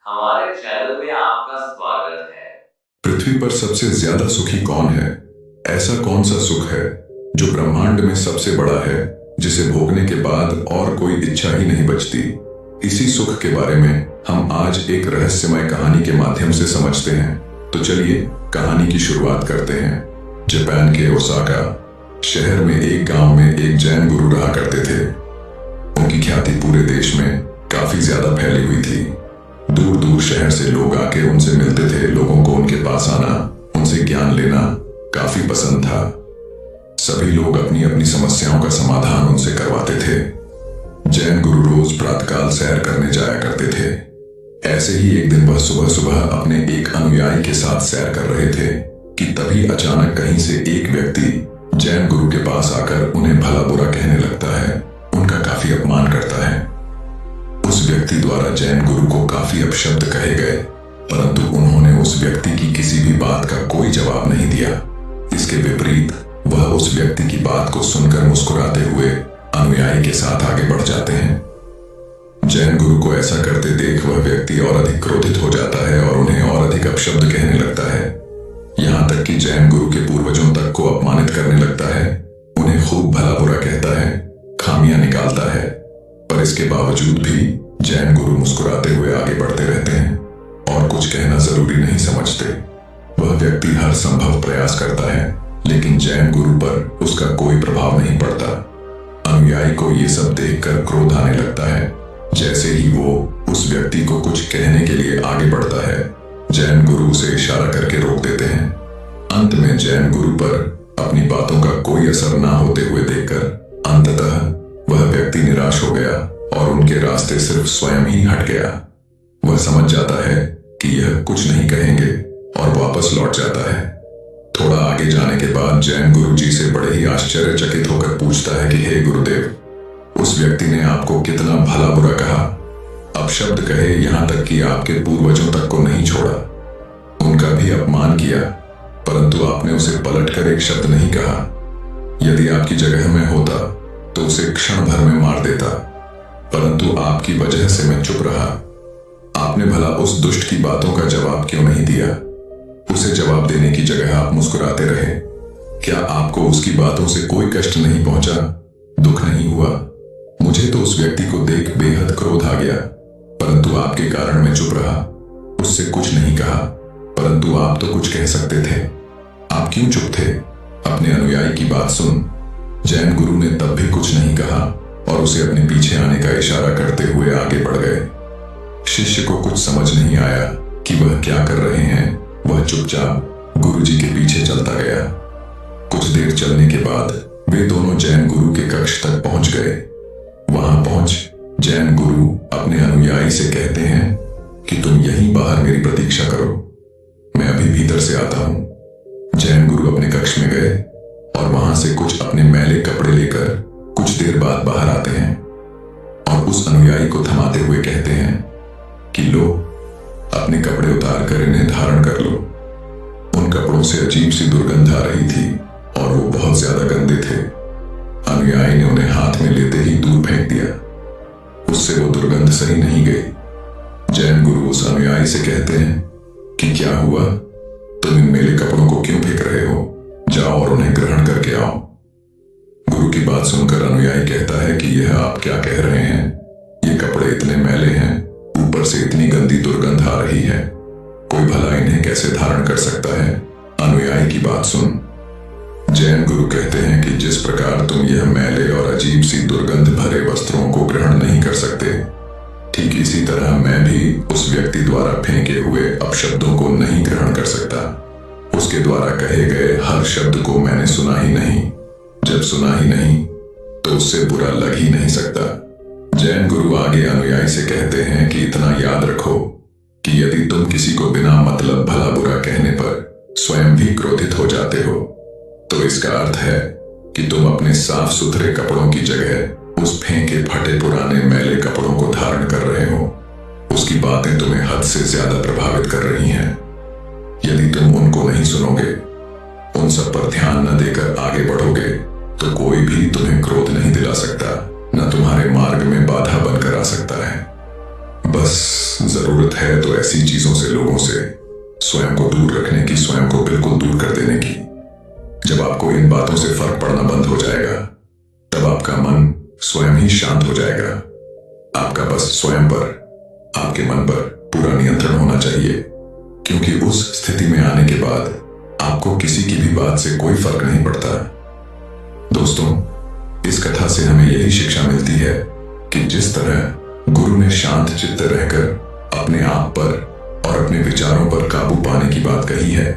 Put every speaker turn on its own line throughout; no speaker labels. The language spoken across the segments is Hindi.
हमारे चैनल में आपका स्वागत है।
पृथ्वी पर सबसे ज्यादा सुखी कौन है? ऐसा कौन सा सुख है जो ब्रह्मांड में सबसे बड़ा है, जिसे भोगने के बाद और कोई इच्छा ही नहीं बचती? इसी सुख के बारे में हम आज एक रहस्यमय कहानी के माध्यम से समझते हैं। तो चलिए कहानी की शुरुआत करते हैं। जापान के ओसाका शहर में एक गांव में एक जैन गुरु रहा करते थे। उनकी ख्याति पूरे देश में काफी ज्यादा फैली हुई थी। दूर दूर शहर से लोग आके उनसे मिलते थे। लोगों को उनके पास आना, उनसे ज्ञान लेना काफी पसंद था। सभी लोग अपनी अपनी समस्याओं का समाधान उनसे करवाते थे। जैन गुरु रोज प्रातःकाल सैर करने जाया करते थे। ऐसे ही एक दिन वह सुबह सुबह अपने एक अनुयायी के साथ सैर कर रहे थे कि तभी अचानक कहीं से एक व्यक्ति जैन गुरु के पास आकर उन्हें भला बुरा कहने लगता है, उनका काफी अपमान करता है। उस व्यक्ति द्वारा जैन गुरु को काफी अपशब्द कहे गए, परंतु उन्होंने उस व्यक्ति की किसी भी बात का कोई जवाब नहीं दिया। इसके विपरीत वह उस व्यक्ति की बात को सुनकर मुस्कुराते हुए अनुयायी के साथ आगे बढ़ जाते हैं। जैन गुरु को ऐसा करते देख वह व्यक्ति और अधिक क्रोधित हो जाता है और उन्हें और अधिक अपशब्द कहने लगता है। यहां तक कि जैन गुरु के पूर्वजों तक को अपमानित करने लगता है। उन्हें खूब भला बुरा कहता है, खामियां निकालता है। पर इसके बावजूद भी जैन गुरु मुस्कुराते हुए आगे बढ़ते रहते हैं और कुछ कहना जरूरी नहीं समझते। वह व्यक्ति हर संभव प्रयास करता है, लेकिन जैन गुरु पर उसका कोई प्रभाव नहीं पड़ता। अनुयायी को यह सब देखकर क्रोध आने लगता है। जैसे ही वो उस व्यक्ति को कुछ कहने के लिए आगे बढ़ता है, जैन गुरु उसे इशारा करके रोक देते हैं। अंत में जैन गुरु पर अपनी बातों का कोई असर ना होते हुए देखकर अंततः वह व्यक्ति निराश हो गया और उनके रास्ते सिर्फ स्वयं ही हट गया। वह समझ जाता है कि यह कुछ नहीं कहेंगे और वापस लौट जाता है। थोड़ा आगे जाने के बाद जैन गुरु जी से बड़े ही आश्चर्यचकित होकर पूछता है कि हे गुरुदेव, उस व्यक्ति ने आपको कितना भला बुरा कहा, अपशब्द कहे, यहां तक कि आपके पूर्वजों तक को नहीं छोड़ा, उनका भी अपमान किया, परंतु आपने उसे पलटकर एक शब्द नहीं कहा। यदि आपकी जगह में होता तो उसे क्षण भर में मार देता, परंतु आपकी वजह से मैं चुप रहा। आपने भला उस दुष्ट की बातों का जवाब क्यों नहीं दिया? उसे जवाब देने की जगह आप मुस्कुराते रहे। क्या आपको उसकी बातों से कोई कष्ट नहीं पहुंचा, दुख नहीं हुआ? मुझे तो उस व्यक्ति को देख बेहद क्रोध आ गया, परंतु आपके कारण मैं चुप रहा। उससे कुछ नहीं कहा, परंतु आप तो कुछ कह सकते थे। आप क्यों चुप थे? अपने अनुयायी की बात सुन। जैन गुरु ने तब भी कुछ नहीं कहा और उसे अपने पीछे आने का इशारा करते हुए आगे बढ़ गए। शिष्य को कुछ समझ नहीं आया कि वह क्या कर रहे हैं। वह चुपचाप गुरु जी के पीछे चलता गया। कुछ देर चलने के बाद वे दोनों जैन गुरु के कक्ष तक पहुंच गए। वहां पहुंच जैन गुरु अपने अनुयायी से कहते हैं कि तुम यहीं बाहर मेरी प्रतीक्षा करो, मैं अभी भीतर से आता हूं। जैन गुरु अपने कक्ष में गए और वहां से कुछ अपने मैले कपड़े लेकर कुछ देर बाद बाहर आते हैं और उस अनुयायी को थमाते हुए कहते हैं कि लो, अपने कपड़े उतार कर इन्हें धारण कर लो। उन कपड़ों से अजीब सी दुर्गंध आ रही थी और वो बहुत ज्यादा गंदे थे। अनुयायी ने उन्हें हाथ में लेते ही दूर फेंक दिया। उससे वो दुर्गंध सही नहीं गई। जैन गुरु उस अनुयायी से कहते हैं कि क्या हुआ, तुम इन मैले कपड़ों को क्यों फेंक रहे हो? जाओ और उन्हें ग्रहण करके आओ। गुरु की बात सुनकर अनुयायी कहता है कि यह आप क्या कह रहे हैं? ये कपड़े इतने मैले हैं, ऊपर से इतनी गंदी दुर्गंध आ रही है, कोई भला इन्हें कैसे धारण कर सकता है? अनुयायी की बात सुन। जैन गुरु कहते हैं कि जिस प्रकार तुम यह मैले और अजीब सी दुर्गंध भरे वस्त्रों को ग्रहण नहीं कर सकते, ठीक इसी तरह मैं भी उस व्यक्ति द्वारा फेंके हुए अपशब्दों को नहीं ग्रहण कर सकता। उसके द्वारा कहे गए हर शब्द को मैंने सुना ही नहीं। जब सुना ही नहीं तो उससे बुरा लग ही नहीं सकता। जैन गुरु आगे अनुयायी से कहते हैं कि इतना याद रखो कि यदि तुम किसी को बिना मतलब भला बुरा कहने पर स्वयं भी क्रोधित हो जाते हो, तो इसका अर्थ है कि तुम अपने साफ सुथरे कपड़ों की जगह उस फेंके फटे पुराने मैले कपड़ों को धारण कर रहे हो। उसकी बातें तुम्हें हद से ज्यादा प्रभावित कर रही हैं। यदि तुम उनको नहीं सुनोगे, उन सब पर ध्यान न देकर आगे बढ़ोगे, तो कोई भी तुम्हें क्रोध नहीं दिला सकता, न तुम्हारे मार्ग में बाधा बनकर आ सकता है। बस जरूरत है तो ऐसी चीजों से, लोगों से स्वयं को दूर रखने की, स्वयं को बिल्कुल दूर कर देने की। जब आपको इन बातों से फर्क पड़ना बंद हो जाएगा, तब आपका मन स्वयं ही शांत हो जाएगा। आपका बस स्वयं पर, आपके मन पर पूरा नियंत्रण होना चाहिए, क्योंकि उस स्थिति में आने के बाद आपको किसी की भी बात से कोई फर्क नहीं पड़ता। दोस्तों, इस कथा से हमें यही शिक्षा मिलती है कि जिस तरह गुरु ने शांत चित्त रहकर अपने आप पर और अपने विचारों पर काबू पाने की बात कही है,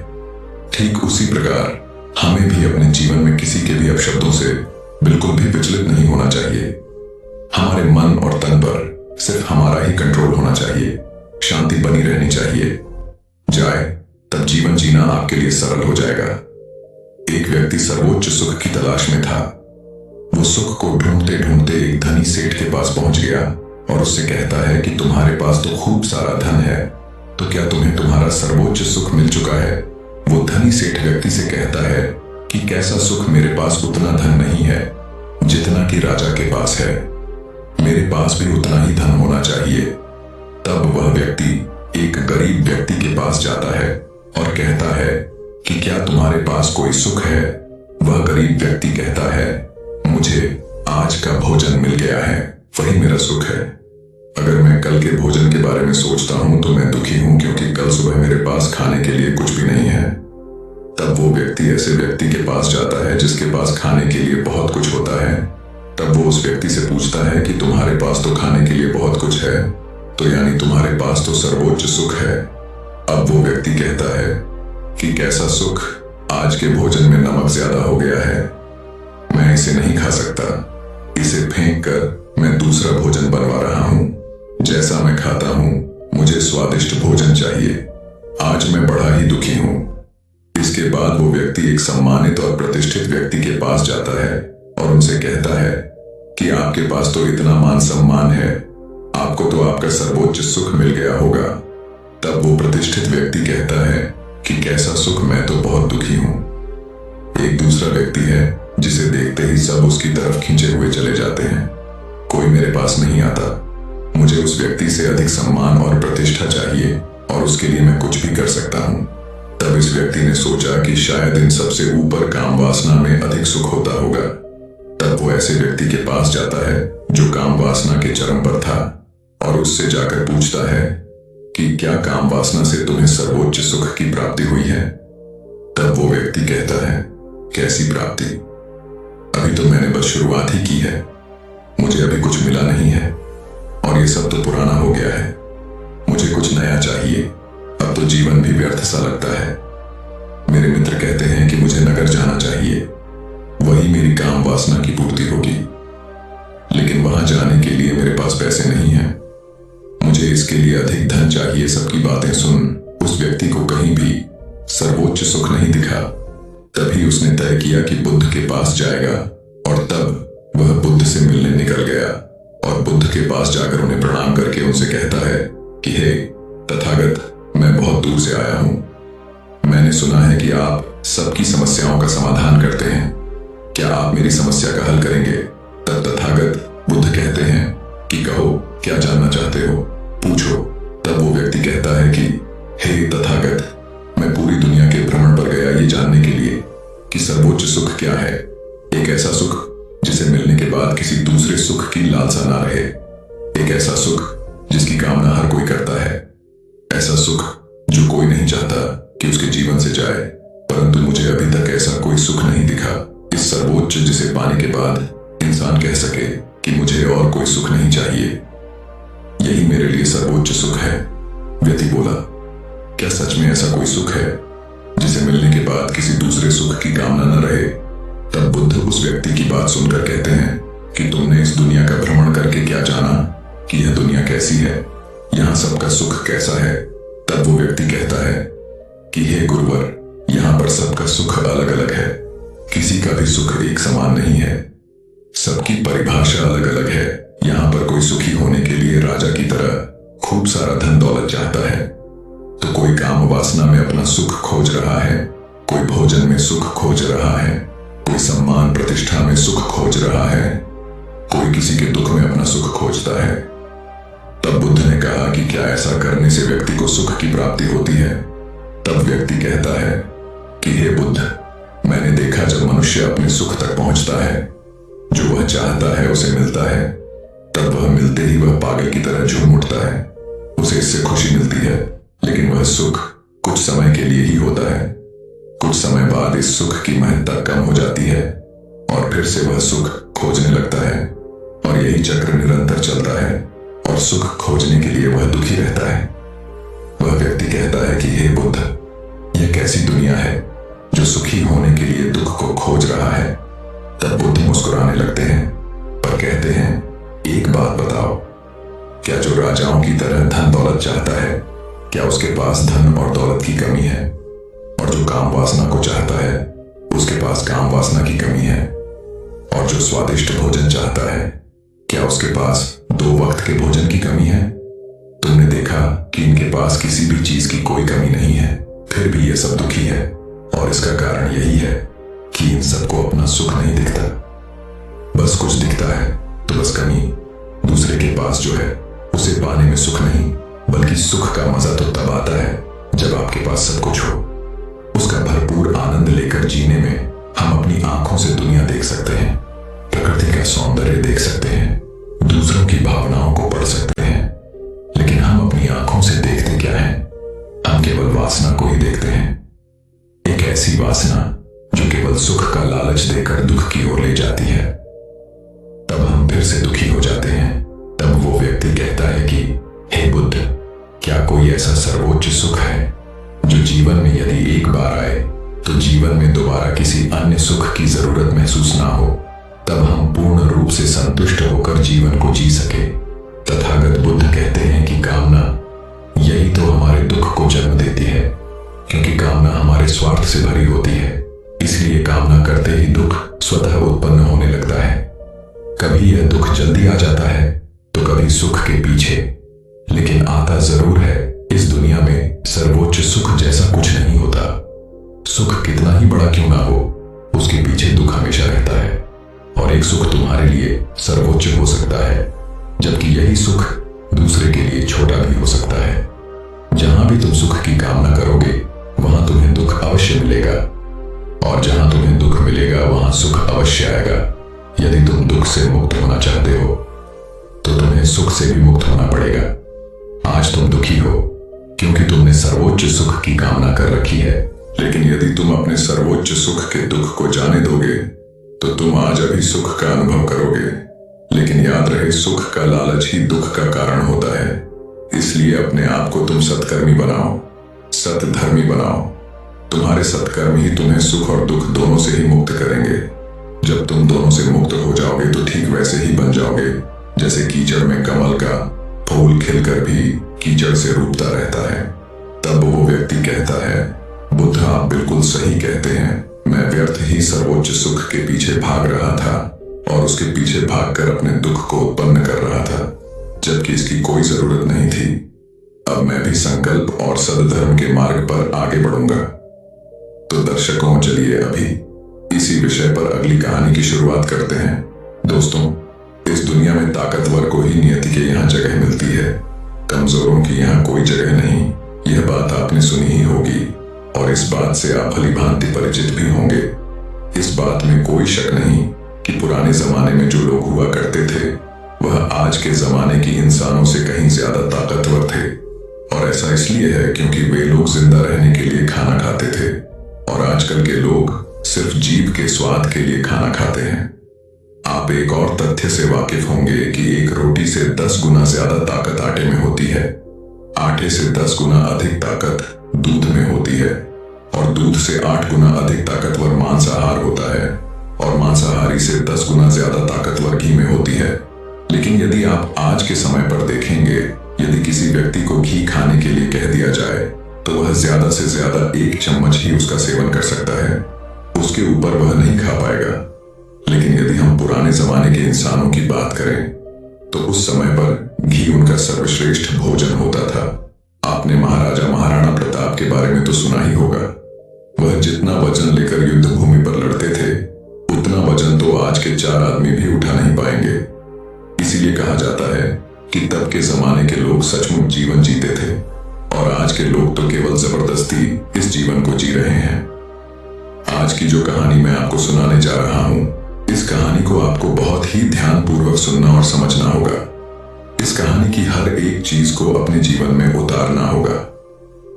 ठीक उसी प्रकार हमें भी अपने जीवन में किसी के भी अपशब्दों से बिल्कुल भी विचलित नहीं होना चाहिए। हमारे मन और तन पर सिर्फ हमारा ही कंट्रोल होना चाहिए, शांति बनी रहनी चाहिए। तब जीवन जीना आपके लिए सरल हो जाएगा। एक व्यक्ति सर्वोच्च सुख की तलाश में था। वो सुख को ढूंढते ढूंढते एक धनी सेठ के पास पहुंच गया और उससे कहता है कि तुम्हारे पास तो खूब सारा धन है, तो क्या तुम्हें तुम्हारा सर्वोच्च सुख मिल चुका है? वो धनी सेठ व्यक्ति से कहता है कि कैसा सुख, मेरे पास उतना धन नहीं है जितना कि राजा के पास है, मेरे पास भी उतना ही धन होना चाहिए। तब वह व्यक्ति एक गरीब व्यक्ति के पास जाता है और कहता है कि क्या तुम्हारे पास कोई सुख है? वह गरीब व्यक्ति कहता है, मुझे आज का भोजन मिल गया है, वही मेरा सुख है। अगर मैं कल के भोजन के बारे में सोचता हूं तो मैं दुखी हूं, क्योंकि कल सुबह मेरे पास खाने के लिए कुछ भी नहीं है। तब वो व्यक्ति ऐसे व्यक्ति के पास जाता है जिसके पास खाने के लिए बहुत कुछ होता है। तब वो उस व्यक्ति से पूछता है कि तुम्हारे पास तो खाने के लिए बहुत कुछ है, तो यानी तुम्हारे पास तो सर्वोच्च सुख है। अब वो व्यक्ति कहता है कि कैसा सुख, आज के भोजन में नमक ज्यादा हो गया है, मैं इसे नहीं खा सकता, इसे फेंक कर मैं दूसरा भोजन बनवा रहा हूं। जैसा मैं खाता हूं, मुझे स्वादिष्ट भोजन चाहिए, आज मैं बड़ा ही दुखी हूं। इसके बाद वो व्यक्ति एक सम्मानित और प्रतिष्ठित व्यक्ति के पास जाता है और उनसे कहता है कि आपके पास तो इतना मान सम्मान है, आपको तो आपका सर्वोच्च सुख मिल गया होगा। तब वो प्रतिष्ठित व्यक्ति कहता है कि कैसा सुख, मैं तो बहुत दुखी हूं। एक दूसरा व्यक्ति है जिसे देखते ही सब उसकी तरफ खींचे हुए चले जाते हैं, कोई मेरे पास नहीं आता। मुझे उस व्यक्ति से अधिक सम्मान और प्रतिष्ठा चाहिए और उसके लिए मैं कुछ भी कर सकता हूं। तब इस व्यक्ति ने सोचा कि शायद इन सबसे ऊपर काम वासना में अधिक सुख होता होगा। तब वो ऐसे व्यक्ति के पास जाता है जो काम वासना के चरम पर था और उससे जाकर पूछता है कि क्या काम वासना से तुम्हें सर्वोच्च सुख की प्राप्ति हुई है? तब वो व्यक्ति कहता है, कैसी प्राप्ति, अभी तो मैंने बस शुरुआत ही की है, मुझे अभी कुछ मिला नहीं है और ये सब तो पुराना हो गया है, मुझे कुछ नया चाहिए, अब तो जीवन भी व्यर्थ सा लगता है। मेरे मित्र कहते हैं कि मुझे नगर जाना चाहिए, वही मेरी काम वासना की पूर्ति होगी, लेकिन वहां जाने के लिए मेरे पास पैसे नहीं हैं, मुझे इसके लिए अधिक धन चाहिए। सबकी बातें सुन उस व्यक्ति को कहीं भी सर्वोच्च सुख नहीं दिखा। तभी उसने तय किया कि बुद्ध के पास जाएगा और तब वह बुद्ध से मिलने निकल गया और बुद्ध के पास जाकर उन्हें प्रणाम करके उनसे कहता है कि हे तथागत, मैं बहुत दूर से आया हूं, मैंने सुना है कि आप सबकी समस्याओं का समाधान करते हैं, क्या आप मेरी समस्या का हल करेंगे? तब तथागत बुद्ध कहते हैं कि कहो, क्या जानना चाहते हो, पूछो। तब वो व्यक्ति कहता है कि हे तथागत, मैं पूरी दुनिया के भ्रमण पर गया ये जानने के लिए कि सर्वोच्च सुख क्या है, एक ऐसा सुख जिसे मिलने के बाद किसी दूसरे सुख की लालसा ना रहे, एक ऐसा सुख जिसकी कामना हर कोई करता है, ऐसा सुख जो कोई नहीं चाहता कि उसके जीवन से जाए, परंतु मुझे अभी तक ऐसा कोई सुख नहीं दिखा, इस सर्वोच्च जिसे पाने के बाद इंसान कह सके कि मुझे और कोई सुख नहीं चाहिए, यही मेरे लिए सर्वोच्च सुख है। व्यक्ति बोला, क्या सच में ऐसा कोई सुख है जिसे मिलने के बाद किसी दूसरे सुख की कामना न रहे? तब बुद्ध उस व्यक्ति की बात सुनकर कहते हैं कि तुमने इस दुनिया का भ्रमण करके क्या जाना कि यह दुनिया कैसी है, यहाँ सबका सुख कैसा है? तब वो व्यक्ति कहता है कि हे गुरुवर, यहाँ पर सबका सुख अलग अलग है, किसी का भी सुख एक समान नहीं है, सबकी परिभाषा अलग अलग है। यहाँ पर कोई सुखी होने के लिए राजा की तरह खूब सारा धन दौलत चाहता है, तो कोई काम वासना में अपना सुख खोज रहा है, कोई भोजन में सुख खोज रहा है, कोई सम्मान प्रतिष्ठा में सुख खोज रहा है, कोई किसी के दुख में अपना सुख खोजता है। तब बुद्ध ने कहा कि क्या ऐसा करने से व्यक्ति को सुख की प्राप्ति होती है? तब व्यक्ति कहता है कि हे बुद्ध, मैंने देखा जब मनुष्य अपने सुख तक पहुंचता है, जो वह चाहता है उसे मिलता है, तब वह मिलते ही वह पागल की तरह झूम उठता है। उसे इससे खुशी मिलती है, लेकिन वह सुख कुछ समय के लिए ही होता है। कुछ समय बाद इस सुख की महत्ता कम हो जाती है और फिर से वह सुख खोजने लगता है, और यही चक्र निरंतर चलता है, और सुख खोजने के लिए वह दुखी रहता है। वह व्यक्ति कहता है कि हे बुद्ध, यह कैसी दुनिया है जो सुखी होने के लिए दुख को खोज रहा है? तब बुद्ध मुस्कुराने लगते हैं, पर कहते हैं, एक बात बताओ, क्या जो राजाओं की तरह धन दौलत चाहता है, क्या उसके पास धन और दौलत की कमी है? और जो काम वासना को चाहता है, उसके पास काम वासना की कमी है? और जो स्वादिष्ट भोजन चाहता है, क्या उसके पास 2 वक्त के भोजन की कमी है? तुमने देखा कि इनके पास किसी भी चीज की कोई कमी नहीं है, फिर भी ये सब दुखी है, और इसका कारण यही है कि इन सबको अपना सुख नहीं दिखता। बस कुछ दिखता है तो बस कमी। दूसरे के पास जो है उसे पाने में सुख नहीं, बल्कि सुख का मजा तो तब आता है जब आपके पास सब कुछ हो। उसका भरपूर आनंद लेकर जीने में हम अपनी आंखों से दुनिया देख सकते हैं, प्रकृति का सौंदर्य देख सकते हैं, दूसरों की भावनाओं को पढ़ सकते हैं, लेकिन हम अपनी आंखों से देखते क्या है? हम केवल वासना को ही देखते हैं। एक ऐसी वासना जो केवल सुख का लालच देकर दुख की ओर ले जाती है। तब हम फिर से दुखी हो जाते हैं। तब वो व्यक्ति कहता है कि हे बुद्ध, क्या कोई ऐसा सर्वोच्च सुख है जो जीवन में यदि एक बार आए तो जीवन में दोबारा किसी अन्य सुख की जरूरत महसूस ना हो, तब हम पूर्ण रूप से संतुष्ट होकर जीवन को जी सके? तथागत बुद्ध कहते हैं कि कामना यही तो हमारे दुख को जन्म देती है, क्योंकि कामना हमारे स्वार्थ से भरी होती है। इसलिए कामना करते ही दुख स्वतः उत्पन्न होने लगता है। कभी यह दुख जल्दी आ जाता है तो कभी सुख के पीछे, लेकिन आता जरूर है। इस दुनिया में सर्वोच्च सुख जैसा कुछ नहीं होता। सुख कितना ही बड़ा क्यों ना हो, उसके पीछे दुख हमेशा रहता है, और एक सुख तुम्हारे लिए सर्वोच्च हो सकता है, जबकि यही सुख दूसरे के लिए छोटा भी हो सकता है। जहां भी तुम सुख की कामना करोगे, वहां तुम्हें दुख अवश्य मिलेगा, और जहां तुम्हें दुख मिलेगा वहां सुख अवश्य आएगा। यदि तुम दुख से मुक्त होना चाहते हो तो तुम्हें सुख से भी मुक्त होना पड़ेगा। आज तुम दुखी हो क्योंकि तुमने सर्वोच्च सुख की कामना कर रखी है, लेकिन यदि तुम अपने सर्वोच्च सुख के दुख को जाने दोगे तो तुम आज अभी सुख का अनुभव करोगे। लेकिन याद रहे, सुख का लालच ही दुख का कारण होता है। इसलिए अपने आप को तुम सत्कर्मी बनाओ, सतधर्मी बनाओ। तुम्हारे सत्कर्म ही तुम्हें सुख और दुख दोनों से ही मुक्त करेंगे। जब तुम दोनों से मुक्त हो जाओगे तो ठीक वैसे ही बन जाओगे जैसे कीचड़ में कमल का फूल खिलकर भी कीचड़ से रूठता रहता है। तब वो व्यक्ति कहता है, बुद्ध आप बिल्कुल सही कहते हैं, मैं व्यर्थ ही सर्वोच्च सुख के पीछे भाग रहा था और उसके पीछे भागकर अपने दुख को उत्पन्न कर रहा था, जबकि इसकी कोई जरूरत नहीं थी। अब मैं भी संकल्प और सद्धर्म के मार्ग पर आगे बढ़ूंगा। तो दर्शकों, चलिए अभी इसी विषय पर अगली कहानी की शुरुआत करते हैं। दोस्तों, इस दुनिया में ताकतवर को ही नियति के यहाँ जगह मिलती है, कमजोरों की यहाँ कोई जगह नहीं। यह बात आपने सुनी ही होगी और इस बात से आप भली भांति परिचित भी होंगे। इस बात में कोई शक नहीं कि पुराने जमाने में जो लोग हुआ करते थे वह आज के जमाने की इंसानों से कहीं ज्यादा ताकतवर थे, और ऐसा इसलिए है क्योंकि वे लोग जिंदा रहने के लिए खाना खाते थे, और आजकल के लोग सिर्फ जीभ के स्वाद के लिए खाना खाते हैं। आप एक और तथ्य से वाकिफ होंगे कि एक रोटी से 10 गुना ज्यादा ताकत आटे में होती है, आटे से 10 गुना अधिक ताकत दूध में होती है, और दूध से 8 गुना अधिक ताकतवर मांसाहार होता है, और मांसाहारी से 10 गुना ज्यादा ताकतवर घी में होती है। लेकिन यदि आप आज के समय पर देखेंगे, यदि किसी व्यक्ति को घी खाने के लिए कह दिया जाए तो वह ज्यादा से ज्यादा 1 चम्मच ही उसका सेवन कर सकता है, उसके ऊपर वह नहीं खा पाएगा। लेकिन यदि हम पुराने जमाने के इंसानों की बात करें तो उस समय पर घी उनका सर्वश्रेष्ठ भोजन होता था। आपने महाराजा महाराणा प्रताप के बारे में तो सुना ही होगा। वह जितना वजन लेकर युद्ध भूमि पर लड़ते थे, उतना वजन तो आज के 4 आदमी भी उठा नहीं पाएंगे। इसीलिए कहा जाता है कि तब के जमाने के लोग सचमुच जीवन जीते थे और आज के लोग तो केवल जबरदस्ती इस जीवन को जी रहे हैं। आज की जो कहानी मैं आपको सुनाने जा रहा हूं, इस कहानी को आपको बहुत ही ध्यानपूर्वक सुनना और समझना होगा। इस कहानी की हर एक चीज को अपने जीवन में उतारना होगा,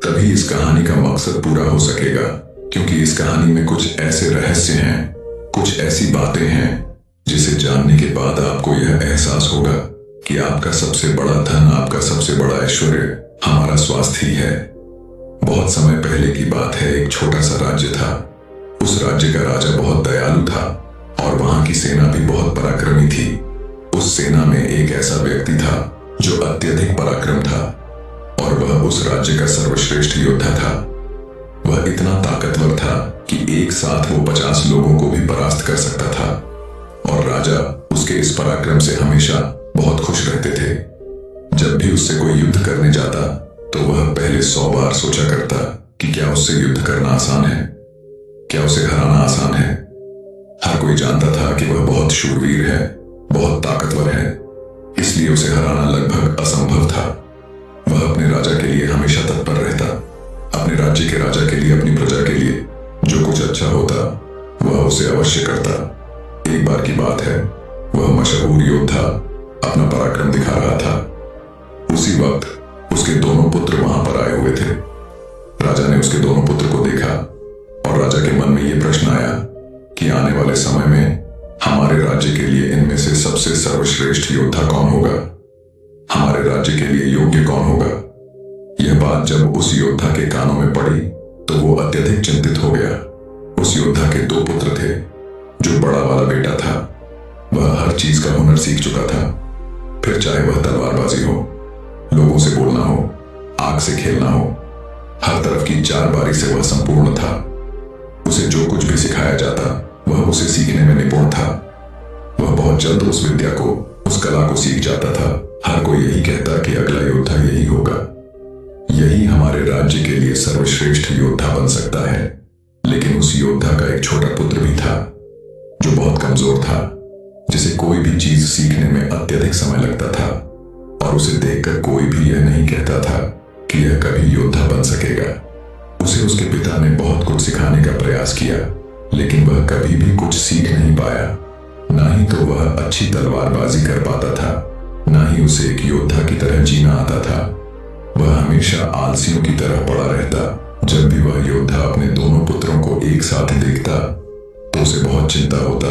तभी इस कहानी का मकसद पूरा हो सकेगा। क्योंकि इस कहानी में कुछ ऐसे रहस्य हैं, कुछ ऐसी बातें हैं जिसे जानने के बाद आपको यह एहसास होगा कि आपका सबसे बड़ा धन, आपका सबसे बड़ा ऐश्वर्य हमारा स्वास्थ्य ही है। बहुत समय पहले की बात है, एक छोटा सा राज्य था। उस राज्य का राजा बहुत दयालु था और वहां की सेना भी बहुत पराक्रमी थी। उस सेना में एक ऐसा व्यक्ति था जो अत्यधिक पराक्रम था और वह उस राज्य का सर्वश्रेष्ठ योद्धा था। वह इतना ताकतवर था कि एक साथ वो 50 लोगों को भी परास्त कर सकता था और राजा उसके इस पराक्रम से हमेशा बहुत खुश रहते थे। जब भी उससे कोई युद्ध करने जाता तो वह पहले 100 बार सोचा करता कि क्या उससे युद्ध करना आसान है, क्या उसे हराना आसान है। हर कोई जानता था कि वह बहुत शूरवीर है, बहुत ताकतवर है, इसलिए उसे हराना लगभग असंभव था। वह अपने राजा के लिए हमेशा तत्पर रहता, अपने राज्य के राजा के लिए, अपनी प्रजा के लिए जो कुछ अच्छा होता वह उसे अवश्य करता। एक बार की बात है, वह मशहूर योद्धा अपना पराक्रम दिखा रहा था। उसी वक्त उसके दोनों पुत्र वहां पर आए हुए थे। राजा ने उसके दोनों पुत्र को देखा और राजा के मन में यह प्रश्न आया कि आने वाले समय में हमारे राज्य के लिए इनमें से सबसे सर्वश्रेष्ठ योद्धा कौन होगा, हमारे राज्य के लिए योग्य कौन होगा। यह बात जब उस योद्धा के कानों में पड़ी तो वो अत्यधिक चिंतित हो गया। उस योद्धा के 2 पुत्र थे। जो बड़ा वाला बेटा था वह हर चीज का हुनर सीख चुका था, फिर चाहे वह तलवारबाजी हो, लोगों से बोलना हो, आग से खेलना हो, हर तरफ की चारबारी से वह संपूर्ण था। उसे जो कुछ भी सिखाया जाता वह उसे सीखने में निपुण था। वह बहुत जल्द उस विद्या को, उस कला को सीख जाता था। हर कोई यही कहता कि अगला योद्धा यही होगा, यही हमारे राज्य के लिए सर्वश्रेष्ठ योद्धा बन सकता है। लेकिन उस योद्धा का एक छोटा पुत्र भी था जो बहुत कमजोर था, जिसे कोई भी चीज सीखने में अत्यधिक समय लगता था और उसे देखकर कोई भी यह नहीं कहता था कि यह कभी योद्धा बन सकेगा। उसे उसके पिता ने बहुत कुछ सिखाने का प्रयास किया, लेकिन वह कभी भी कुछ सीख नहीं पाया। ना ही तो वह अच्छी तलवारबाजी कर पाता था, ना ही उसे एक योद्धा की तरह जीना आता था। वह हमेशा आलसियों की तरह पड़ा रहता। जब भी वह योद्धा अपने दोनों पुत्रों को एक साथ देखता तो उसे बहुत चिंता होता,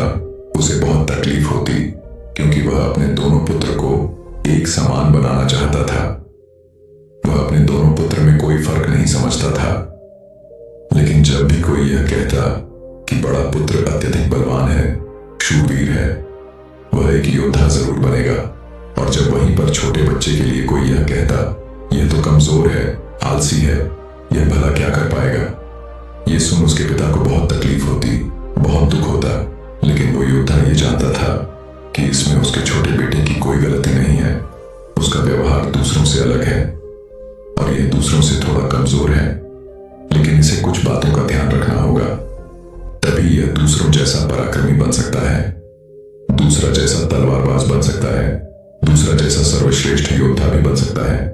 उसे बहुत तकलीफ होती, क्योंकि वह अपने दोनों पुत्र को एक समान बनाना चाहता था। वह अपने दोनों पुत्र में कोई फर्क नहीं समझता था। लेकिन जब भी कोई यह कहता कि बड़ा पुत्र अत्यधिक बलवान है, शूरवीर है, वह एक योद्धा जरूर बनेगा, और जब वहीं पर छोटे बच्चे के लिए कोई यह कहता यह तो कमजोर है, आलसी है, यह भला क्या कर पाएगा, यह सुन उसके पिता को बहुत तकलीफ होती, बहुत दुख होता। लेकिन वो योद्धा ये जानता था कि इसमें उसके छोटे बेटे की कोई गलती नहीं है। उसका व्यवहार दूसरों से अलग है और यह दूसरों से थोड़ा कमजोर है, लेकिन इसे कुछ बातों का ध्यान रखना होगा, तभी यह दूसरों जैसा पराक्रमी बन सकता है, दूसरा जैसा तलवारबाज बन सकता है, दूसरा जैसा सर्वश्रेष्ठ योद्धा भी बन सकता है।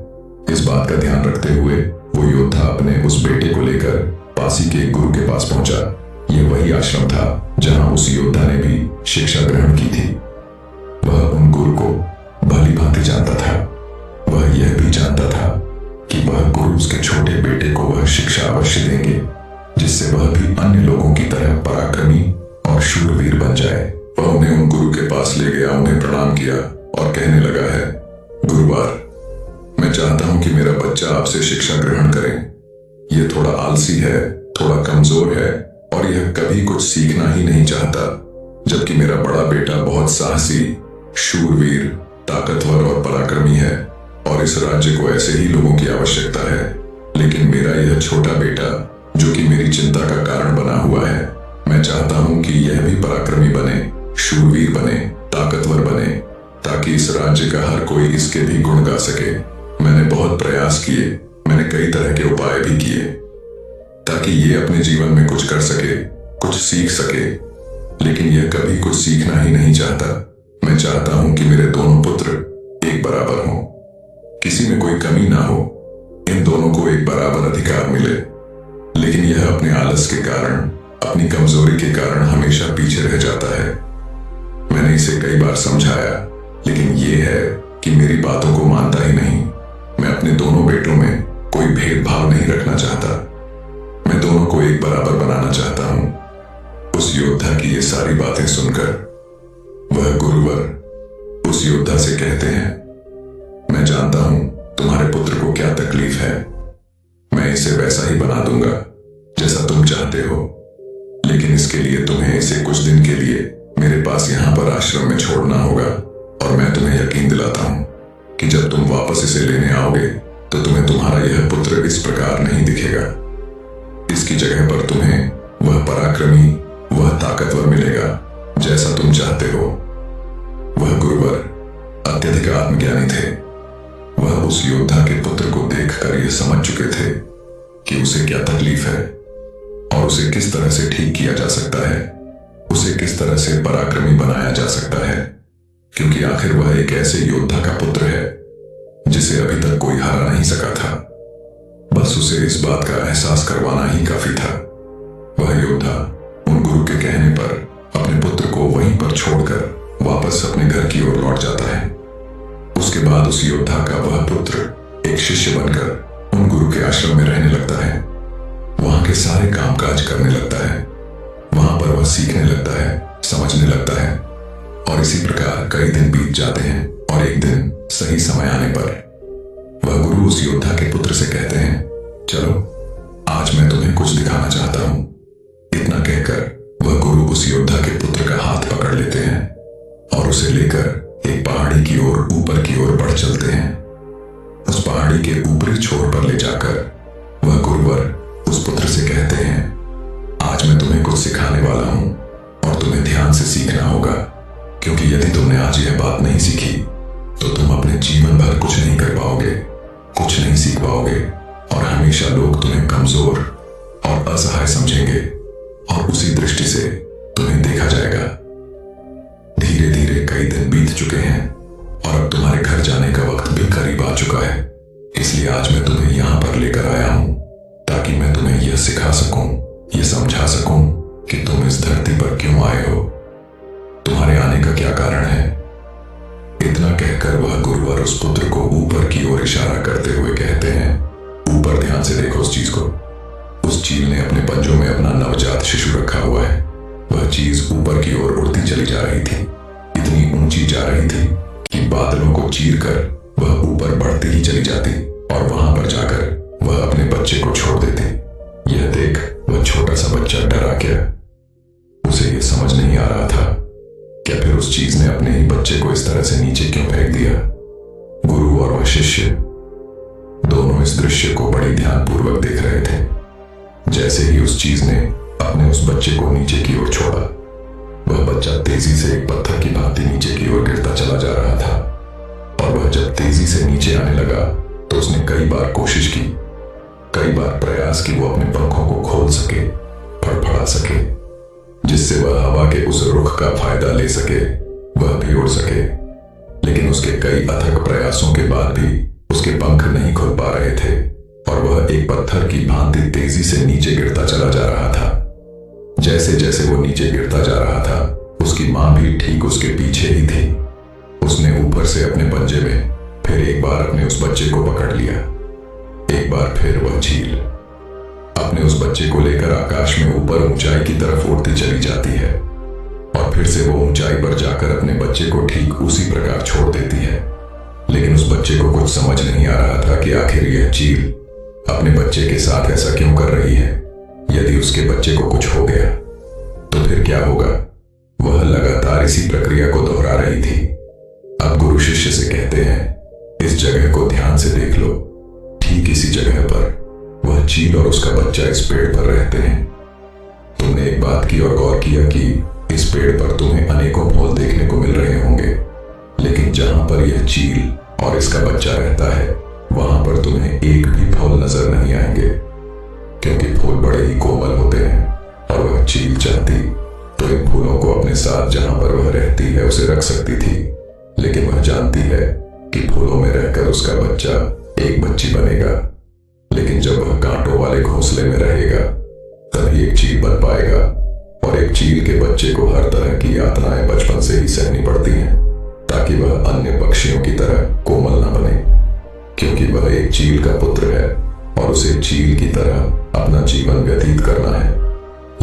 इस बात का ध्यान रखते हुए वो योद्धा अपने उस बेटे को लेकर पास ही के एक गुरु के पास पहुंचा। यह वही आश्रम था जहां उस योद्धा ने भी शिक्षा ग्रहण की थी। वह उन गुरु को भली भांति जानता था। वह यह भी जानता था कि वह गुरु उसके छोटे बेटे को वह शिक्षा अवश्य देंगे जिससे वह भी अन्य लोगों की तरह पराक्रमी और शूरवीर बन जाए। वह उन्हें उन गुरु के पास ले गया, उन्हें प्रणाम किया और कहने लगा है, गुरुवार, मैं चाहता हूं कि मेरा बच्चा आपसे शिक्षा ग्रहण करे। यह थोड़ा आलसी है, थोड़ा कमजोर है और यह कभी कुछ सीखना ही नहीं चाहता, जबकि मेरा बड़ा बेटा बहुत साहसी, शूरवीर, ताकतवर और पराक्रमी है और इस राज्य को ऐसे ही लोगों की आवश्यकता है। लेकिन मेरा यह छोटा बेटा जो कि मेरी चिंता का कारण बना हुआ है, मैं चाहता हूं कि यह भी पराक्रमी बने, शूरवीर बने, ताकतवर बने, ताकि इस राज्य का हर कोई इसके भी गुण गा सके। मैंने बहुत प्रयास किए, मैंने कई तरह के उपाय भी किए ताकि ये अपने जीवन में कुछ कर सके, कुछ सीख सके, लेकिन यह कभी कुछ सीखना ही नहीं चाहता। मैं चाहता हूं कि मेरे दोनों पुत्र एक बराबर हों। किसी में कोई कमी ना हो, इन दोनों को एक बराबर अधिकार मिले। लेकिन यह अपने आलस के कारण, अपनी कमजोरी के कारण हमेशा पीछे रह जाता है। मैंने इसे कई बार समझाया, लेकिन यह है कि मेरी बातों को मानता ही नहीं। मैं अपने दोनों बेटों में कोई भेदभाव नहीं रखना चाहता। मैं दोनों को एक बराबर बनाना चाहता हूं। उस योद्धा की ये सारी बातें सुनकर वह गुरुवर उस योद्धा से कहते हैं, मैं जानता हूं तुम्हारे पुत्र को क्या तकलीफ है। मैं इसे वैसा ही बना दूंगा जैसा तुम चाहते हो, लेकिन इसके लिए तुम्हें इसे कुछ दिन के लिए मेरे पास यहां पर आश्रम में छोड़ना होगा। और मैं तुम्हें यकीन दिलाता हूं कि जब तुम वापस इसे लेने आओगे तो तुम्हें तुम्हारा यह पुत्र इस प्रकार नहीं दिखेगा। इसकी जगह पर तुम्हें वह पराक्रमी, वह ताकतवर मिलेगा जैसा तुम चाहते हो। वह गुरुवर अत्यधिक आत्मज्ञानी थे। वह उस योद्धा के पुत्र को देखकर यह समझ चुके थे कि उसे क्या तकलीफ है और उसे किस तरह से ठीक किया जा सकता है, उसे किस तरह से पराक्रमी बनाया जा सकता है, क्योंकि आखिर वह एक ऐसे योद्धा का पुत्र है जिसे अभी तक कोई हरा नहीं सका था। बस उसे इस बात का एहसास करवाना ही काफी था। वह योद्धा उन गुरु के कहने पर अपने पुत्र को वहीं पर छोड़कर वापस अपने घर की ओर लौट जाता है। उसके बाद उस योद्धा का वह पुत्र एक शिष्य बनकर उन गुरु के आश्रम में रहने लगता है। वहां के सारे कामकाज करने लगता है। वहां पर वह सीखने लगता है, समझने लगता है। और इसी प्रकार कई दिन बीत जाते हैं और एक दिन सही समय आने पर वह गुरु उस योद्धा के पुत्र से कहते हैं, चलो आज मैं तुम्हें कुछ दिखाना चाहता हूं। इतना कहकर वह गुरु उस योद्धा के पुत्र का हाथ पकड़ लेते हैं और उसे लेकर एक पहाड़ी की ओर ऊपर की ओर बढ़ चलते हैं। उस पहाड़ी के ऊपरी छोर पर ले जाकर वह गुरुवर उस पुत्र से कहते हैं, आज मैं तुम्हें कुछ सिखाने वाला हूं और तुम्हें ध्यान से सीखना होगा, क्योंकि यदि तुमने आज यह बात नहीं सीखी तो तुम अपने जीवन भर कुछ नहीं कर पाओगे, कुछ नहीं सीख पाओगे और हमेशा लोग तुम्हें कमजोर और असहाय समझेंगे और उसी दृष्टि से तुम्हें देखा जाएगा। धीरे धीरे कई दिन बीत चुके हैं और अब तुम्हारे घर जाने का वक्त भी करीब आ चुका है। इसलिए आज मैं तुम्हें यहां पर लेकर आया हूं ताकि मैं तुम्हें यह सिखा सकूं, यह समझा सकूं कि तुम इस धरती पर क्यों आए हो, तुम्हारे आने का क्या कारण है। इतना कहकर वह गुरुवर उस पुत्र को ऊपर की ओर इशारा करते हुए कहते हैं, ऊपर ध्यान से देखो उस चीज को। उस चील ने अपने पंजों में अपना नवजात शिशु रखा हुआ है। वह चीज ऊपर की ओर उड़ती चली जा रही थी, इतनी ऊंची जा रही थी कि बादलों को चीर कर वह ऊपर बढ़ती ही चली जाती और वहां पर जाकर वह अपने बच्चे को छोड़ देती। यह देख वह छोटा सा बच्चा डरा गया। उसे यह समझ नहीं आ रहा था क्या फिर उस चीज ने अपने ही बच्चे को इस तरह से नीचे क्यों फेंक दिया। गुरु और वह शिष्य दोनों इस दृश्य को बड़ी ध्यानपूर्वक देख रहे थे। जैसे ही उस चीज ने अपने उस बच्चे को नीचे की ओर छोड़ा, वह बच्चा तेजी से एक पत्थर की भांति नीचे की ओर गिरता चला जा रहा था। और वह जब तेजी से नीचे आने लगा तो उसने कई बार कोशिश की, कई बार प्रयास कि वो अपने पंखों को खोल सके, फड़फड़ा सके, जिससे वह हवा के उस रुख का फायदा ले सके, वह भी उड़ सके। लेकिन उसके कई अथक प्रयासों के बाद भी उसके पंख नहीं खुल पा रहे थे और वह एक पत्थर की भांति तेजी से नीचे गिरता चला जा रहा था। जैसे जैसे वो नीचे गिरता जा रहा था, उसकी मां भी ठीक उसके पीछे ही थी। उसने ऊपर से अपने पंजे में फिर एक बार अपने उस बच्चे को पकड़ लिया। एक बार फिर वह झील अपने उस बच्चे को लेकर आकाश में ऊपर ऊंचाई की तरफ उड़ती चली जाती है और फिर से वो ऊंचाई पर जाकर अपने बच्चे को ठीक उसी प्रकार छोड़ देती है। लेकिन उस बच्चे को कुछ समझ नहीं आ रहा था कि आखिर यह चील अपने बच्चे के साथ ऐसा क्यों कर रही है। यदि उसके बच्चे को कुछ हो गया तो फिर क्या होगा। वह लगातार इसी प्रक्रिया को दोहरा रही थी। अब गुरु शिष्य से कहते हैं, इस जगह को ध्यान से देख लो। ठीक इसी जगह पर वह चील और उसका बच्चा इस पेड़ पर रहते हैं। तुमने एक बात की और गौर किया कि इस पेड़ पर तुम्हें अनेकों फूल देखने को मिल रहे होंगे, लेकिन जहां पर यह चील और इसका बच्चा रहता है वहां पर तुम्हें एक भी फूल नजर नहीं आएंगे, क्योंकि फूल बड़े ही कोमल होते हैं और वह चील चाहती तो इन फूलों को अपने साथ जहां पर वह रहती है उसे रख सकती थी, लेकिन वह जानती है कि फूलों में रहकर उसका बच्चा एक बच्ची बनेगा, लेकिन जब वह कांटों वाले घोंसले में रहेगा तभी एक चील बन पाएगा। और एक चील के बच्चे को हर तरह की यातनाएं बचपन से ही सहनी पड़ती हैं ताकि वह अन्य पक्षियों की तरह कोमल न बने, क्योंकि वह एक चील का पुत्र है और उसे चील की तरह अपना जीवन व्यतीत करना है।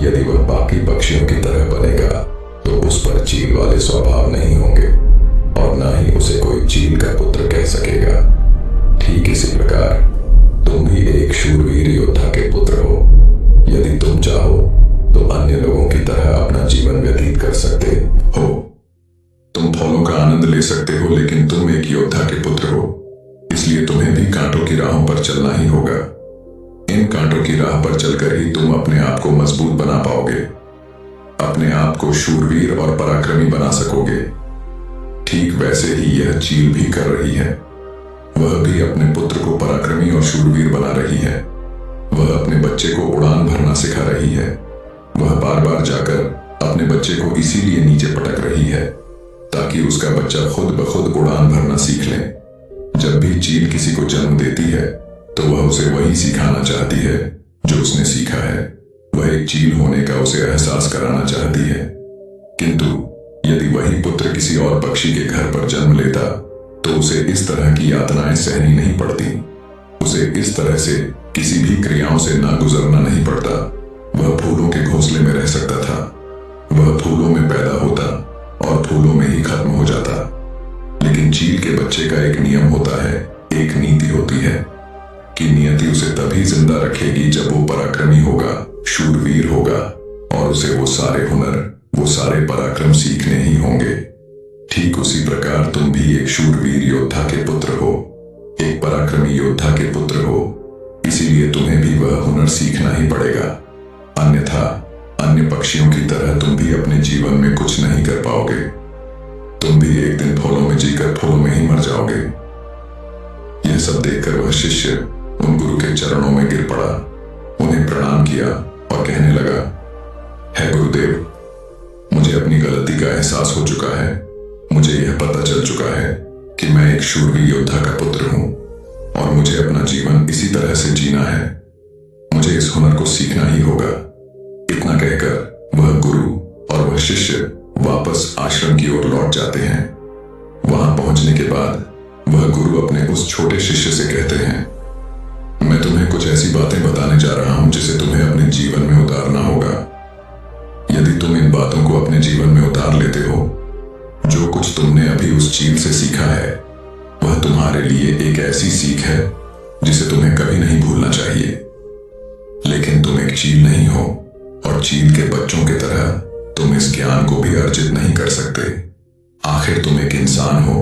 यदि वह बाकी पक्षियों की तरह बनेगा तो उस पर चील वाले स्वभाव नहीं होंगे और न ही उसे कोई चील का पुत्र कह सकेगा। ठीक इसी प्रकार तुम भी एक शूरवीर योद्धा के पुत्र हो। यदि तुम चाहो तो अन्य लोगों की तरह अपना जीवन व्यतीत कर सकते हो। तुम फलों का आनंद ले सकते हो, लेकिन तुम एक योद्धा के पुत्र हो, इसलिए तुम्हें भी कांटों की राहों पर चलना ही होगा। इन कांटों की राह पर चलकर ही तुम अपने आप को मजबूत बना पाओगे, अपने आप को शूरवीर और पराक्रमी बना सकोगे। ठीक वैसे ही यह चील भी कर रही है। वह भी अपने पुत्र को पराक्रमी और शूरवीर बना रही है। वह अपने बच्चे को उड़ान भरना सिखा रही है। वह बार बार जाकर अपने बच्चे को इसीलिए नीचे पटक रही है ताकि उसका बच्चा खुद ब खुद उड़ान भरना सीख ले। जब भी चील किसी को जन्म देती है तो वह उसे वही सिखाना चाहती है जो उसने सीखा है। वह एक चील होने का उसे एहसास कराना चाहती है। किंतु यदि वही पुत्र किसी और पक्षी के घर पर जन्म लेता तो उसे इस तरह की यातनाएं सहनी नहीं पड़ती। उसे इस तरह से किसी भी क्रियाओं से ना गुजरना नहीं पड़ता। वह फूलों के घोंसले में रह सकता था। वह फूलों में पैदा होता और फूलों में ही खत्म हो जाता। लेकिन चील के बच्चे का एक नियम होता है, एक नीति होती है कि नियति उसे तभी जिंदा रखेगी जब वो पराक्रमी होगा, शूरवीर होगा और उसे वो सारे हुनर, वो सारे पराक्रम सीखने ही होंगे। ठीक उसी प्रकार तुम भी एक शूरवीर योद्धा के पुत्र हो, एक पराक्रमी योद्धा के पुत्र हो। इसीलिए तुम्हें भी वह हुनर सीखना ही पड़ेगा, अन्यथा अन्य पक्षियों की तरह तुम भी अपने जीवन में कुछ नहीं कर पाओगे। तुम भी एक दिन फूलों में जीकर फूलों में ही मर जाओगे। यह सब देखकर वह शिष्य उन गुरु के चरणों में गिर पड़ा, उन्हें प्रणाम किया और कहने लगा, है गुरुदेव, मुझे अपनी गलती का एहसास हो चुका है। मुझे यह पता चल चुका है कि मैं एक शूरवीर योद्धा का पुत्र हूं और मुझे अपना जीवन इसी तरह से जीना है। मुझे इस हुनर को सीखना ही होगा। इतना कहकर वह गुरु और वह शिष्य वापस आश्रम की ओर लौट जाते हैं। वहां पहुंचने के बाद वह गुरु अपने उस छोटे शिष्य से कहते हैं, मैं तुम्हें कुछ ऐसी बातें बताने जा रहा हूं जिसे तुम्हें अपने जीवन में उतारना होगा। यदि तुम इन बातों को अपने जीवन में उतार लेते हो, जो कुछ तुमने अभी उस चील से सीखा है वह तुम्हारे लिए एक ऐसी सीख है जिसे तुम्हें कभी नहीं भूलना चाहिए। लेकिन तुम एक चील नहीं हो और चील के बच्चों की तरह तुम इस ज्ञान को भी अर्जित नहीं कर सकते। आखिर तुम एक इंसान हो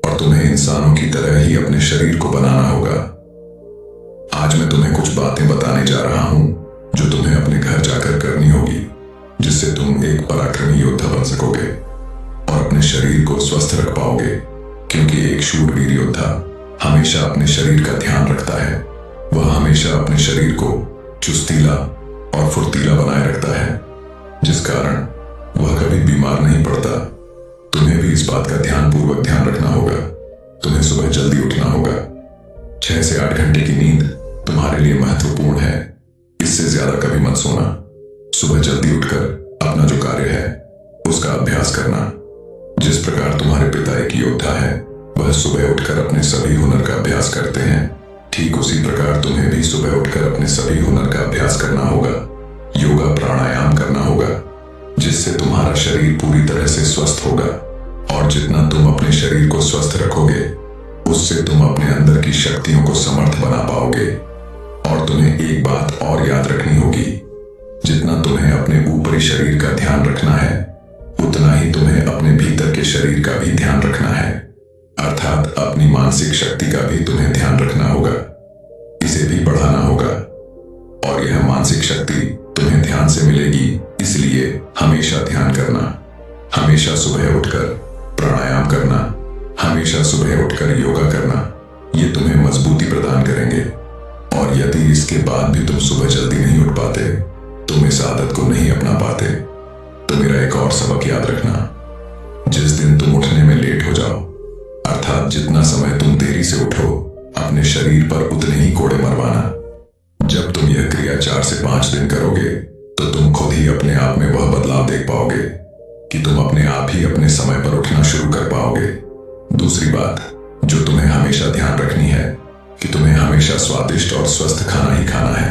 और तुम्हें इंसानों की तरह ही अपने शरीर को बनाना होगा। आज मैं तुम्हें कुछ बातें बताने जा रहा हूं जो तुम्हें अपने घर जाकर करनी होगी, जिससे तुम एक पराक्रमी योद्धा बन सकोगे और अपने शरीर को स्वस्थ रख पाओगे। क्योंकि एक शूरवीर योद्धा हमेशा अपने शरीर का ध्यान रखता है। वह हमेशा अपने शरीर को चुस्तीला और फुर्तीला बनाए रखता है, जिस कारण वह कभी बीमार नहीं पड़ता। तुम्हें भी इस बात का ध्यानपूर्वक ध्यान रखना होगा। तुम्हें सुबह जल्दी उठना होगा। 6 से 8 घंटे की नींद तुम्हारे लिए महत्वपूर्ण है। इससे ज्यादा कभी मत सोना। सुबह जल्दी उठकर अपना जो कार्य है उसका अभ्यास करना। जिस प्रकार तुम्हारे पिता एक योद्धा है, वह सुबह उठकर अपने सभी हुनर का अभ्यास करते हैं, ठीक उसी प्रकार तुम्हें भी सुबह उठकर अपने सभी हुनर का अभ्यास करना होगा। योगा प्राणायाम करना होगा, जिससे तुम्हारा शरीर पूरी तरह से स्वस्थ होगा। और जितना तुम अपने शरीर को स्वस्थ रखोगे, उससे तुम अपने अंदर की शक्तियों को समर्थ बना पाओगे। और तुम्हें एक बात और याद रखनी होगी, जितना तुम्हें अपने ऊपरी शरीर का ध्यान रखना है, उतना ही तुम्हें अपने भीतर के शरीर का भी ध्यान रखना है। अर्थात अपनी मानसिक शक्ति का भी तुम्हें ध्यान रखना होगा, इसे भी बढ़ाना होगा। और यह मानसिक शक्ति तुम्हें ध्यान से मिलेगी, इसलिए हमेशा ध्यान करना, हमेशा सुबह उठकर प्राणायाम करना, हमेशा सुबह उठकर योगा करना, ये तुम्हें मजबूती प्रदान करेंगे। और यदि इसके बाद भी तुम सुबह जल्दी नहीं उठ पाते, तुम इस आदत को नहीं अपना पाते, तो मेरा एक और सबक याद रखना। जिस दिन तुम उठने में लेट हो जाओ, अर्थात जितना समय तुम देरी से उठो, अपने शरीर पर उतने ही कोड़े मरवाना। जब तुम यह क्रिया 4 से 5 दिन करोगे तो तुम खुद ही अपने आप में वह बदलाव देख पाओगे कि तुम अपने आप ही अपने समय पर उठना शुरू कर पाओगे। दूसरी बात जो तुम्हें हमेशा ध्यान रखनी है कि तुम्हें हमेशा स्वादिष्ट और स्वस्थ खाना ही खाना है।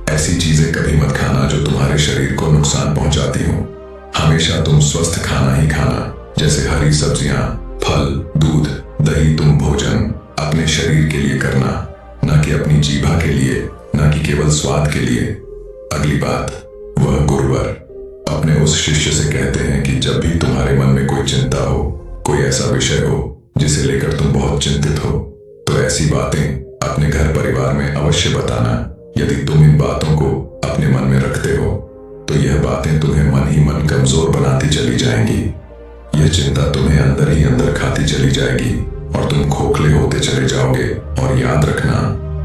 ऐसी चीजें कभी मत खाना जो तुम्हारे शरीर को नुकसान पहुंचाती हो। हमेशा तुम स्वस्थ खाना ही खाना, जैसे हरी सब्जियां, फल, दूध, दही। तुम भोजन अपने शरीर के लिए करना, न कि अपनी जीभा के लिए, न कि केवल स्वाद के लिए। अगली बात, वह गुरुवर अपने उस शिष्य से कहते हैं कि जब भी तुम्हारे मन में कोई चिंता हो, कोई ऐसा विषय हो जिसे लेकर तुम बहुत चिंतित हो, तो ऐसी बातें अपने घर परिवार में अवश्य बताना। यदि तुम इन बातों को अपने मन में रखते हो तो यह बातें तुम्हें मन ही मन कमजोर बनाती चली जाएंगी। यह चिंता तुम्हें अंदर ही अंदर खाती चली जाएगी और तुम खोखले होते चले जाओगे। और याद रखना,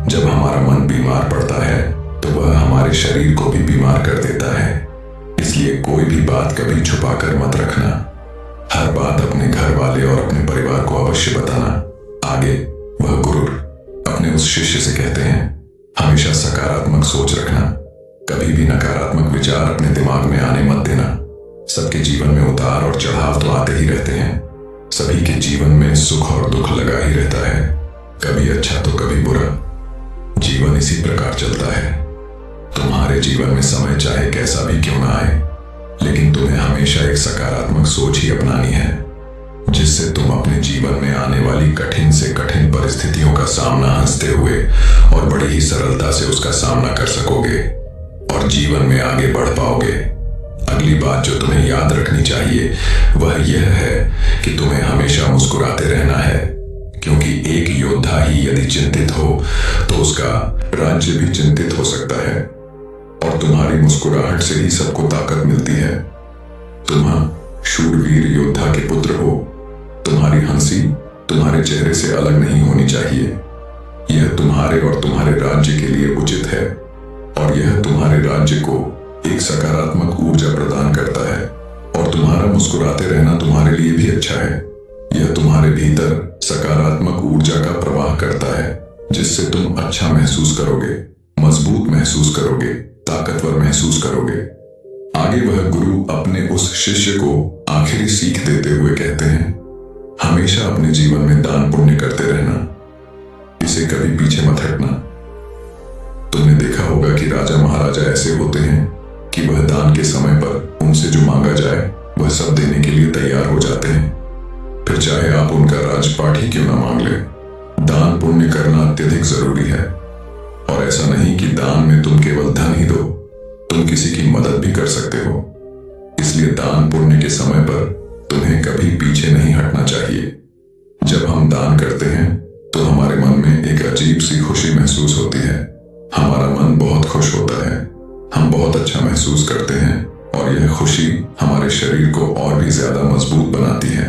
जब हमारा मन बीमार पड़ता है तो वह हमारे शरीर को भी बीमार कर देता है। इसलिए कोई भी बात कभी छुपा कर मत रखना। हर बात अपने घर वाले और अपने परिवार को अवश्य बताना। आगे वह गुरु अपने उस शिष्य से कहते हैं, हमेशा सकारात्मक सोच रखना। कभी भी नकारात्मक विचार अपने दिमाग में आने मत देना। सबके जीवन में उतार और चढ़ाव तो आते ही रहते हैं। सभी के जीवन में सुख और दुख लगा ही रहता है, कभी अच्छा तो कभी बुरा। जीवन इसी प्रकार चलता है। तुम्हारे जीवन में समय चाहे कैसा भी क्यों ना आए, लेकिन तुम्हें हमेशा एक सकारात्मक सोच ही अपनानी है, जिससे तुम अपने जीवन में आने वाली कठिन से कठिन परिस्थितियों का सामना हंसते हुए और बड़ी ही सरलता से उसका सामना कर सकोगे और जीवन में आगे बढ़ पाओगे। अगली बात जो तुम्हें याद रखनी चाहिए वह यह है कि तुम्हें हमेशा मुस्कुराते रहना है, क्योंकि एक योद्धा ही यदि चिंतित हो तो उसका राज्य भी चिंतित हो सकता है। और तुम्हारी मुस्कुराहट से ही सबको ताकत मिलती है। तुम शूरवीर योद्धा के पुत्र हो। तुम्हारी हंसी तुम्हारे चेहरे से अलग नहीं होनी चाहिए। यह तुम्हारे और तुम्हारे राज्य के लिए उचित है और यह तुम्हारे राज्य को एक सकारात्मक ऊर्जा प्रदान करता है। और तुम्हारा मुस्कुराते रहना तुम्हारे लिए भी अच्छा है। यह तुम्हारे भीतर सकारात्मक ऊर्जा का प्रवाह करता है, जिससे तुम अच्छा महसूस करोगे, मजबूत महसूस करोगे, ताकतवर महसूस करोगे। आगे वह गुरु अपने उस शिष्य को आखिरी सीख देते हुए कहते हैं, हमेशा अपने जीवन में दान पुण्य करते रहना, इसे कभी पीछे मत हटना। तुमने देखा होगा कि राजा महाराजा ऐसे होते हैं कि वह दान के समय पर उनसे जो मांगा जाए वह सब देने के लिए तैयार हो जाते हैं, फिर चाहे आप उनका राजपाट ही क्यों ना मांग ले। दान पुण्य करना अत्यधिक जरूरी है। और ऐसा नहीं कि दान में तुम केवल धन ही दो, तुम किसी की मदद भी कर सकते हो। इसलिए दान पुण्य के समय पर तुम्हें कभी पीछे नहीं हटना चाहिए। जब हम दान करते हैं तो हमारे मन में एक अजीब सी खुशी महसूस होती है। हमारा मन बहुत खुश होता है, हम बहुत अच्छा महसूस करते हैं और यह खुशी हमारे शरीर को और भी ज्यादा मजबूत बनाती है।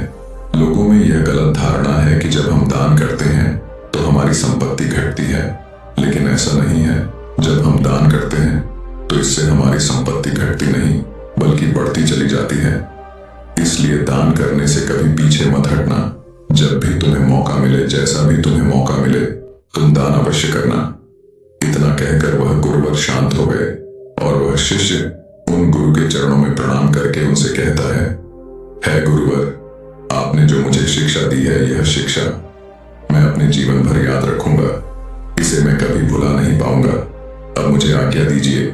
लोगों में यह गलत धारणा है कि जब हम दान करते हैं तो हमारी संपत्ति घटती है, लेकिन ऐसा नहीं है। जब हम दान करते हैं तो इससे हमारी संपत्ति घटती नहीं बल्कि बढ़ती चली जाती है। इसलिए दान करने से कभी पीछे मत हटना। जब भी तुम्हें मौका मिले, जैसा भी तुम्हें मौका मिले, तुम दान अवश्य करना। इतना कहकर वह गुरुवर शांत हो गए और वह शिष्य उन गुरु के चरणों में प्रणाम करके उनसे कहता है गुरुवर, आपने जो मुझे शिक्षा दी है, यह शिक्षा मैं अपने जीवन भर याद रखूंगा। इसे मैं कभी भुला नहीं पाऊंगा। अब मुझे आज्ञा दीजिए,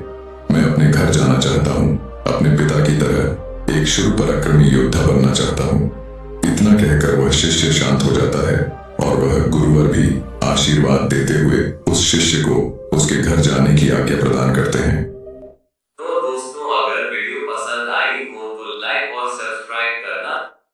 मैं अपने घर जाना चाहता हूँ। अपने पिता की तरह एक शूर पराक्रमी योद्धा बनना चाहता हूँ। इतना कहकर वह शिष्य शांत हो जाता है और वह गुरुवर भी आशीर्वाद देते हुए उस शिष्य को उसके घर जाने की आज्ञा प्रदान करते हैं।